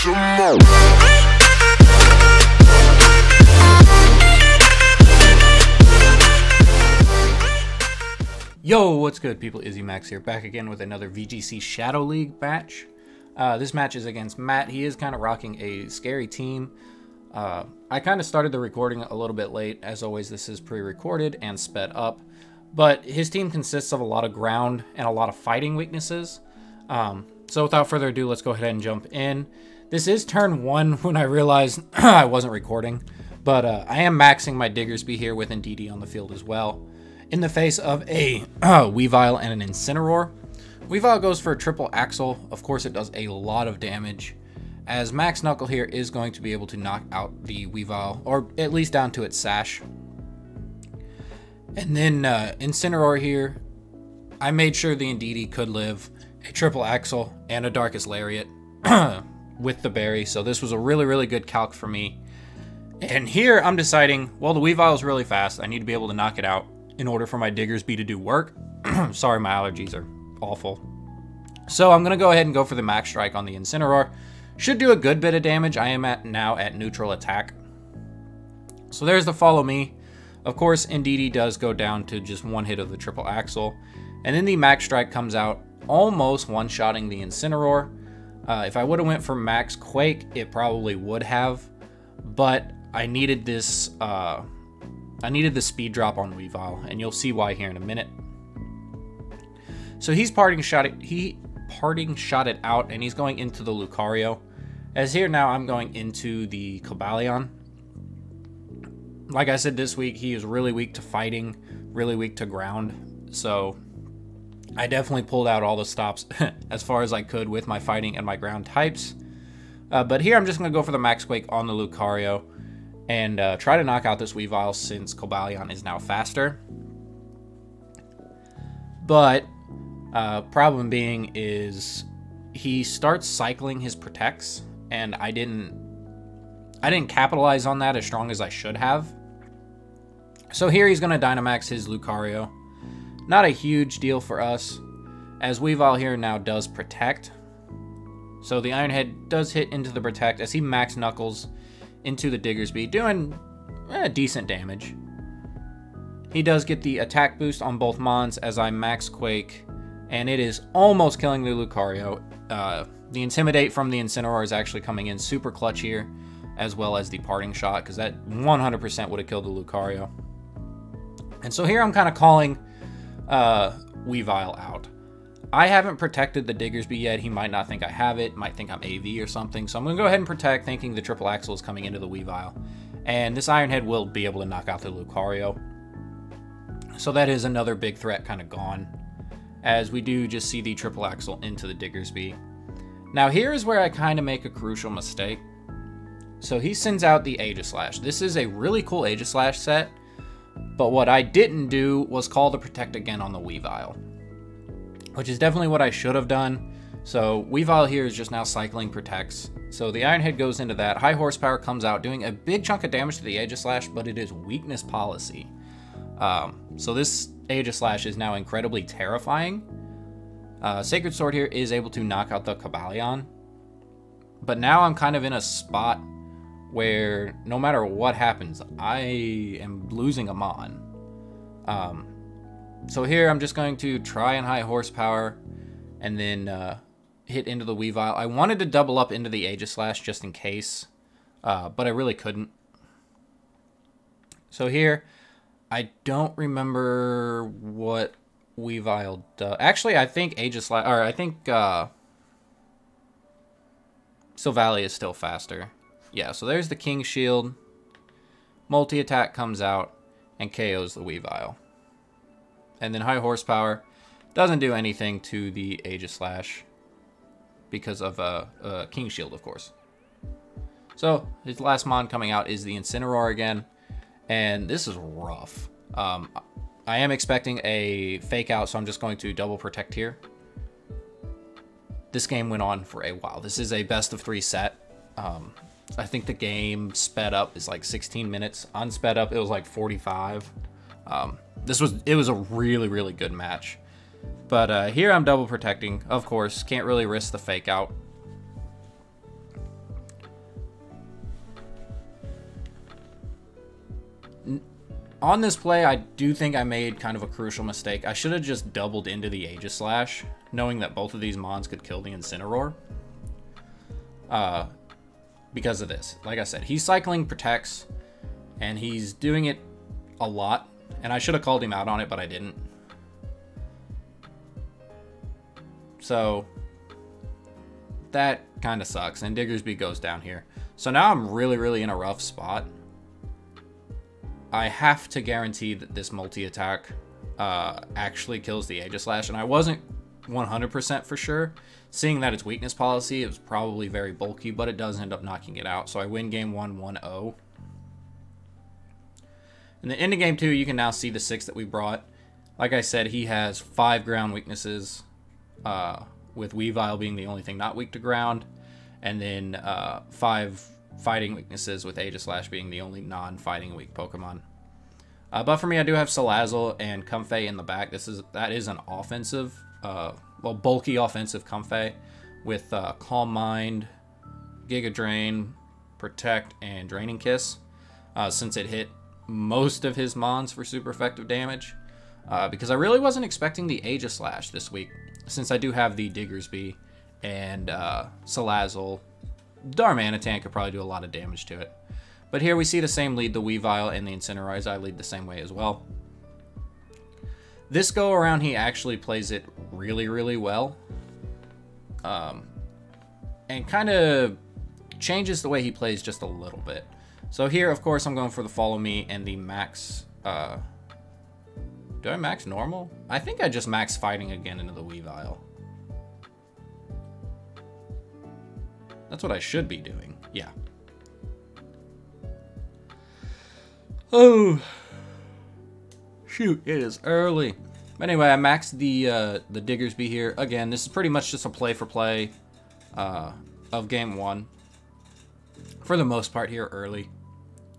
some more. Yo, what's good people? Izzy Max here, back again with another VGC Shadow League match. This match is against Matt. He is kind of rocking a scary team. I kind of started the recording a little bit late. As always, this is pre-recorded and sped up. But his team consists of a lot of ground and a lot of fighting weaknesses. So without further ado, let's go ahead and jump in. This is turn 1 when I realized I wasn't recording. But I am maxing my Diggersby here with Indeedee on the field as well, in the face of a Weavile and an Incineroar. Weavile goes for a triple axle. Of course, it does a lot of damage, as Max Knuckle here is going to be able to knock out the Weavile, or at least down to its sash. And then Incineroar here, I made sure the Indeedee could live a triple axle and a Darkest Lariat with the berry, so this was a really good calc for me. And here I'm deciding, well, the Weavile is really fast. I need to be able to knock it out in order for my Diggersby to do work. Sorry, my allergies are awful. So I'm going to go ahead and go for the Max Strike on the Incineroar. Should do a good bit of damage. I am now at neutral attack. So there's the follow me. Of course, Indeedee does go down to just one hit of the triple axle. And then the Max Strike comes out, almost one-shotting the Incineroar. If I would have went for Max Quake, it probably would have. But I needed this... I needed the speed drop on Weavile, and you'll see why here in a minute. So he's parting shot it out, and he's going into the Lucario. As here now, I'm going into the Cobalion. Like I said, this week he is really weak to fighting, really weak to ground. So I definitely pulled out all the stops as far as I could with my fighting and my ground types. But here I'm just going to go for the Max Quake on the Lucario and try to knock out this Weavile, since Cobalion is now faster. But problem being is he starts cycling his protects, and I didn't capitalize on that as strong as I should have. So here he's going to Dynamax his Lucario. Not a huge deal for us, as Weavile here now does protect. So the Iron Head does hit into the protect as he Max Knuckles into the Diggersby, doing decent damage. He does get the attack boost on both Mons as I Max Quake, and it is almost killing the Lucario. The Intimidate from the Incineroar is actually coming in super clutch here, as well as the Parting Shot, because that 100% would have killed the Lucario. And so here I'm kind of calling Weavile out. I haven't protected the Diggersby yet. He might not think I have it, might think I'm AV or something. So I'm going to go ahead and protect, thinking the triple axle is coming into the Weavile. And this Iron Head will be able to knock out the Lucario. So that is another big threat kind of gone, as we do just see the triple axle into the Diggersby. Now here is where I kind of make a crucial mistake. So he sends out the Aegislash. This is a really cool Aegislash set, but what I didn't do was call the Protect again on the Weavile, which is definitely what I should have done. So Weavile here is just now cycling protects. So the Iron Head goes into that. High Horsepower comes out, doing a big chunk of damage to the Aegislash, but it is weakness policy. So this Aegislash is now incredibly terrifying. Sacred Sword here is able to knock out the Cobalion. But now I'm kind of in a spot where no matter what happens, I am losing a Mon. So here I'm just going to try and High Horsepower and then hit into the Weavile. I wanted to double up into the Aegislash just in case, but I really couldn't. So here, I don't remember what Weavile does. Actually, I think Aegislash, or I think Silvally is still faster. Yeah, so there's the King Shield. Multi-attack comes out and KOs the Weavile. And then High Horsepower doesn't do anything to the Aegislash because of King Shield, of course. So his last Mon coming out is the Incineroar again, and this is rough. I am expecting a fake out, so I'm just going to double protect here. This game went on for a while. This is a best of 3 set. I think the game sped up is like 16 minutes. Unsped up, it was like 45. It was a really good match. But here I'm double protecting, of course. Can't really risk the fake out. On this play, I do think I made kind of a crucial mistake. I should have just doubled into the Aegislash, knowing that both of these mons could kill the Incineroar. Because of this. Like I said, he's cycling Protects, and he's doing it a lot. And I should have called him out on it, but I didn't. So, that kind of sucks. And Diggersby goes down here. So now I'm really in a rough spot. I have to guarantee that this multi-attack actually kills the Aegislash, and I wasn't 100% for sure. Seeing that it's weakness policy, it was probably very bulky, but it does end up knocking it out. So I win game 1, 1-0. And then into game 2, you can now see the 6 that we brought. Like I said, he has 5 ground weaknesses, with Weavile being the only thing not weak to ground, and then 5 fighting weaknesses, with Aegislash being the only non-fighting weak Pokemon. But for me, I do have Salazzle and Comfey in the back. That is an offensive, well, bulky offensive Comfey with Calm Mind, Giga Drain, Protect, and Draining Kiss. Since it hit most of his mons for super effective damage. Because I really wasn't expecting the Aegislash this week, since I do have the Diggersby and Salazzle. Darmanitan could probably do a lot of damage to it. But here we see the same lead, the Weavile and the Incineroar lead the same way as well. This go around, he actually plays it really well. And kind of changes the way he plays just a little bit. So here, of course, I'm going for the Follow Me and the max... do I max normal? I think I just max fighting again into the Weavile. That's what I should be doing. Yeah. Oh. Shoot, it is early. But anyway, I maxed the Diggersby here. Again, this is pretty much just a play for play of game 1. For the most part here early.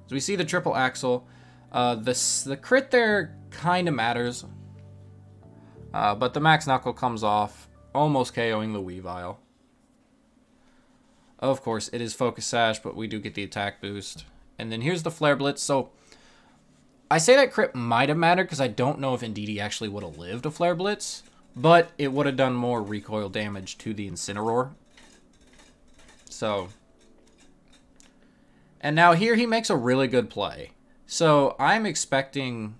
So we see the triple axle. The crit there kind of matters. But the max knuckle comes off, almost KOing the Weavile. Of course, it is Focus Sash, but we do get the attack boost. And then here's the Flare Blitz. So, I say that crit might have mattered because I don't know if Indeedee actually would have lived a Flare Blitz. But it would have done more recoil damage to the Incineroar. So. And now here he makes a really good play. So, I'm expecting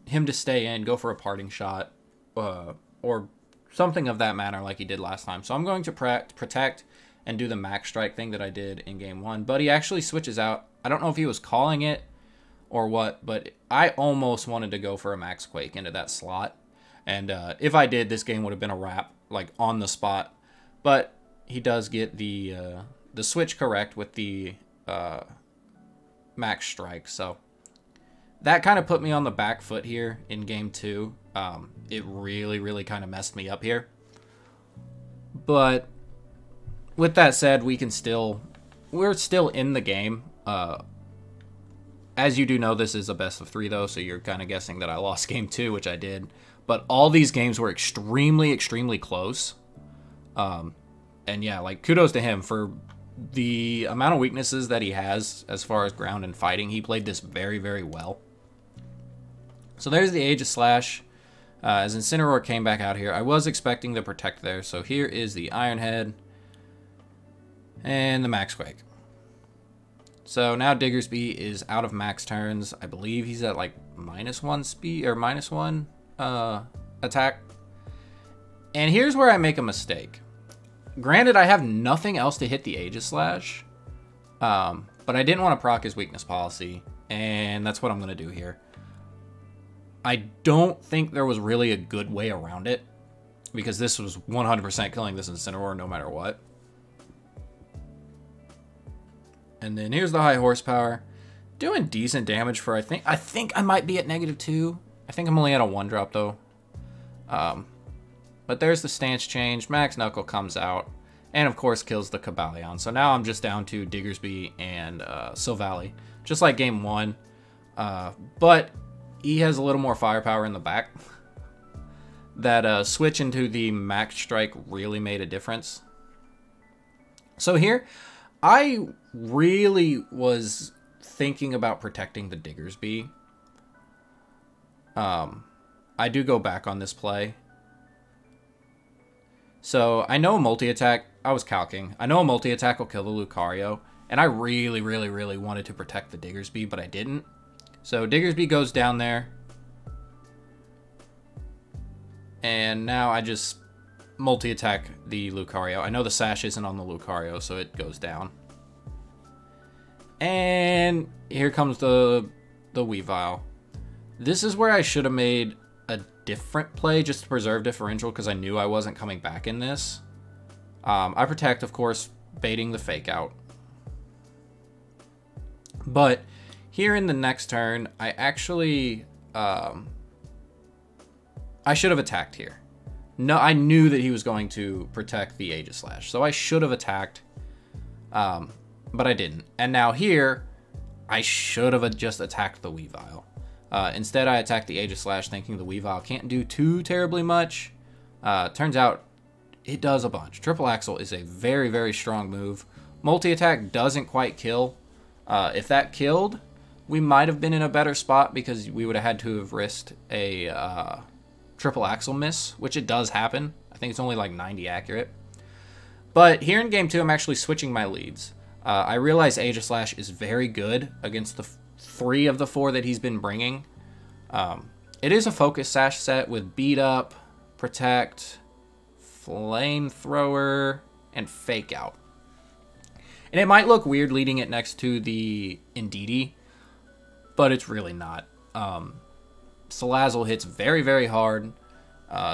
him to stay in, go for a parting shot, or something of that manner like he did last time. So I'm going to protect and do the max strike thing that I did in game 1. But he actually switches out. I don't know if he was calling it or what, but I almost wanted to go for a max quake into that slot. And if I did, this game would have been a wrap, like on the spot. But he does get the switch correct with the max strike. So that kind of put me on the back foot here in game 2. It really kind of messed me up here. But with that said, we're still in the game. As you do know, this is a best of 3 though, so you're kind of guessing that I lost game 2, which I did. But all these games were extremely close. And yeah, like kudos to him for the amount of weaknesses that he has as far as ground and fighting. He played this very well. So there's the Aegislash. As Incineroar came back out here, I was expecting the Protect there. So here is the Iron Head and the Max Quake. So now Diggersby is out of max turns. I believe he's at like -1 speed or -1 attack. And here's where I make a mistake. Granted, I have nothing else to hit the Aegislash, but I didn't want to proc his weakness policy, and that's what I'm going to do here. I don't think there was really a good way around it, because this was 100% killing this Incineroar no matter what. And then here's the high horsepower. Doing decent damage for, I think I might be at -2. I think I'm only at a 1-drop though. But there's the stance change. Max Knuckle comes out. And of course kills the Cobalion. So now I'm just down to Diggersby and Silvally. Just like game 1. But he has a little more firepower in the back. That switch into the max strike really made a difference. So here, I really was thinking about protecting the Diggersby, I do go back on this play. So I know a multi-attack, I was calcing, I know a multi-attack will kill the Lucario, and I really, really, really wanted to protect the Diggersby, but I didn't. So Diggersby goes down there, and now I just multi-attack the Lucario. I know the Sash isn't on the Lucario, so it goes down. And here comes the Weavile. This is where I should have made a different play just to preserve differential because I knew I wasn't coming back in this. I protect, of course, baiting the fake out. But here in the next turn, I actually... I should have attacked here. No, I knew that he was going to protect the Aegislash, so I should have attacked. But I didn't. And now here, I should have just attacked the Weavile. Instead, I attacked the Aegislash thinking the Weavile can't do too terribly much. Turns out, it does a bunch. Triple Axle is a very, very strong move. Multi-attack doesn't quite kill. If that killed, we might have been in a better spot because we would have had to have risked a Triple Axle miss, which it does happen. I think it's only like 90 accurate. But here in Game 2, I'm actually switching my leads. I realize Aegislash is very good against the 3 of the 4 that he's been bringing. It is a focus Sash set with Beat Up, Protect, Flamethrower, and Fake Out. And it might look weird leading it next to the Indeedee, but it's really not. Salazzle hits very, very hard.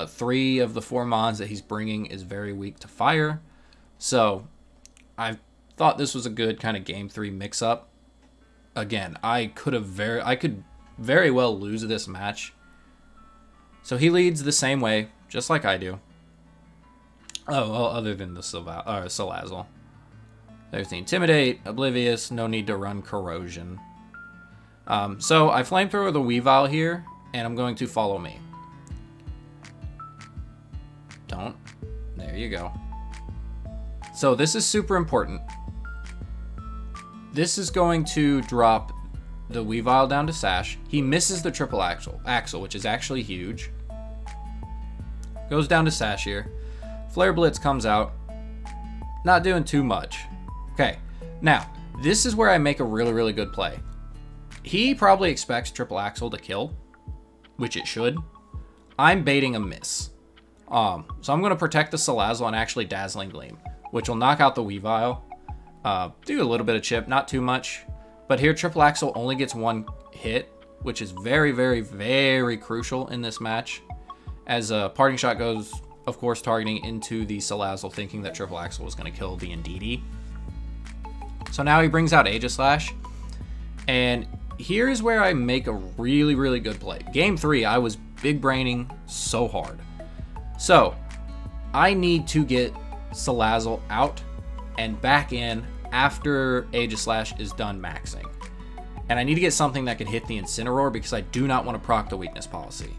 3 of the 4 mons that he's bringing is very weak to fire. So I thought this was a good kind of Game 3 mix-up. Again, I could very well lose this match. So he leads the same way, just like I do. Oh, well, other than the Salazzle. There's the Intimidate, Oblivious, no need to run Corrosion. So I Flamethrower the Weavile here, and I'm going to follow me. Don't. There you go. So this is super important. This is going to drop the Weavile down to Sash. He misses the Triple Axle, which is actually huge. Goes down to Sash here. Flare Blitz comes out. Not doing too much. Okay, now, this is where I make a really, really good play. He probably expects Triple Axle to kill, which it should. I'm baiting a miss. So I'm going to protect the Salazzle and actually Dazzling Gleam, which will knock out the Weavile. Do a little bit of chip, not too much. But here, Triple Axle only gets 1 hit, which is very, very, very crucial in this match. As a Parting Shot goes, of course, targeting into the Salazzle, thinking that Triple Axle was going to kill the Indeedee. So now he brings out Aegislash. And here is where I make a really, really good play. Game 3, I was big braining so hard. So I need to get Salazzle out and back in after Aegislash is done maxing. And I need to get something that can hit the Incineroar because I do not want to proc the weakness policy.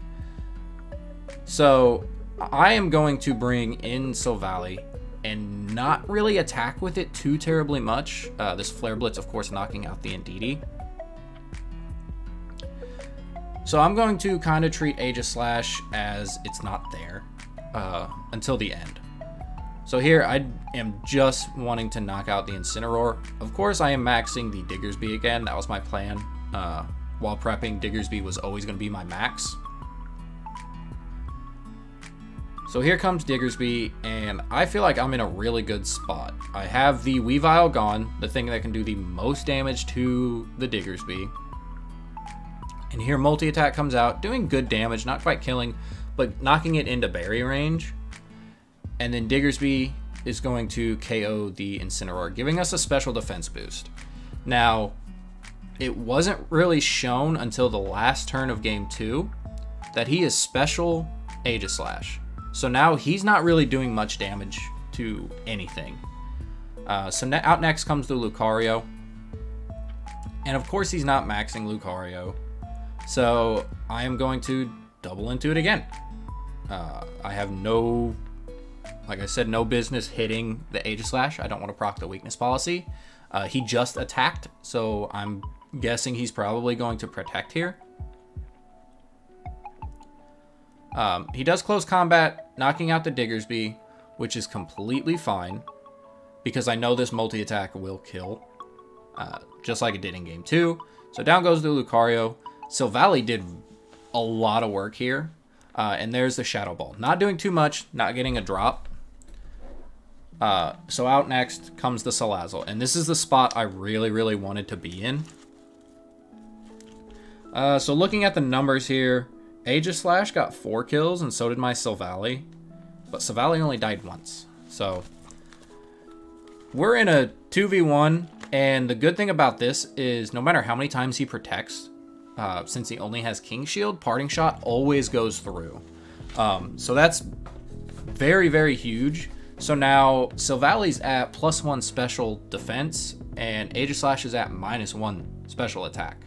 So I am going to bring in Silvally and not really attack with it too terribly much. This Flare Blitz, of course, knocking out the Indeedee. So I'm going to kind of treat Aegislash as it's not there until the end. So here I am just wanting to knock out the Incineroar. Of course, I am maxing the Diggersby again. That was my plan. While prepping, Diggersby was always going to be my max. So here comes Diggersby, and I feel like I'm in a really good spot. I have the Weavile gone, the thing that can do the most damage to the Diggersby. And here Multi-Attack comes out, doing good damage, not quite killing, but knocking it into berry range. And then Diggersby is going to KO the Incineroar, giving us a special defense boost. Now, it wasn't really shown until the last turn of Game 2 that he is special Aegislash. So now he's not really doing much damage to anything. So out next comes the Lucario. And of course he's not maxing Lucario. So I am going to double into it again. I have no, like I said, no business hitting the Aegislash. I don't want to proc the weakness policy. He just attacked, so I'm guessing he's probably going to protect here. He does close combat, knocking out the Diggersby, which is completely fine, because I know this multi-attack will kill, just like it did in game 2. So down goes the Lucario. Silvally did a lot of work here, and there's the Shadow Ball. Not doing too much, not getting a drop. So out next comes the Salazzle, and this is the spot I really, really wanted to be in. So looking at the numbers here, Aegislash got 4 kills, and so did my Silvally. But Silvally only died once. So we're in a 2v1, and the good thing about this is no matter how many times he protects, since he only has King Shield, Parting Shot always goes through. So that's very, very huge. So now Silvally's at +1 special defense, and Aegislash is at -1 special attack.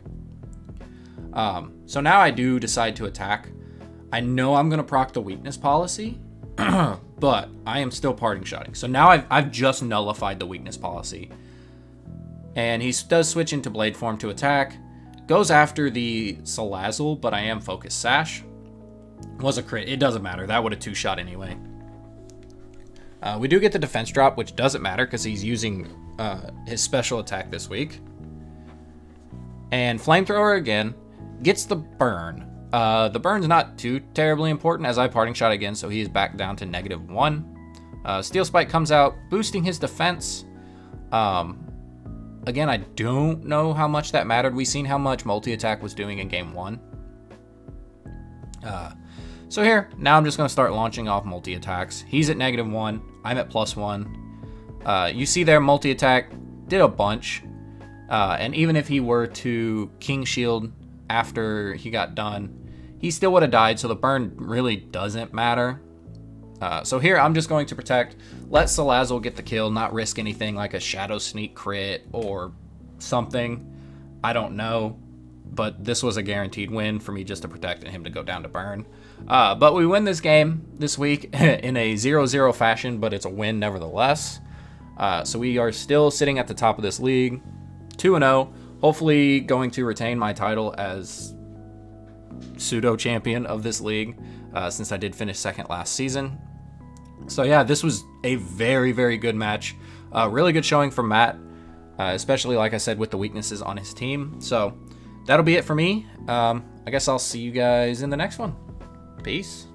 So now I do decide to attack. I know I'm going to proc the weakness policy, but I am still Parting Shotting. So now I've just nullified the weakness policy. And he does switch into Blade Form to attack. Goes after the Salazzle, but I am Focus Sash. Was a crit. It doesn't matter. That would have 2-shot anyway. We do get the defense drop, which doesn't matter because he's using his special attack this week. And Flamethrower again. Gets the burn. The burn's not too terribly important as I Parting Shot again, so he is back down to -1. Steel Spike comes out, boosting his defense. Again, I don't know how much that mattered. We've seen how much multi-attack was doing in game 1. So here, now I'm just going to start launching off multi-attacks. He's at -1. I'm at +1. You see there, multi-attack did a bunch. And even if he were to King Shield after he got done, he still would have died, so the burn really doesn't matter. So here, I'm just going to protect, let Salazzle get the kill, not risk anything like a Shadow Sneak crit or something. I don't know, but this was a guaranteed win for me just to protect and him to go down to burn. But we win this game this week in a 0-0 fashion, but it's a win nevertheless. So we are still sitting at the top of this league, 2-0. Hopefully going to retain my title as pseudo-champion of this league, since I did finish second last season. So yeah, this was a very, very good match. Really good showing from Matt, especially, like I said, with the weaknesses on his team. So that'll be it for me. I guess I'll see you guys in the next one. Peace.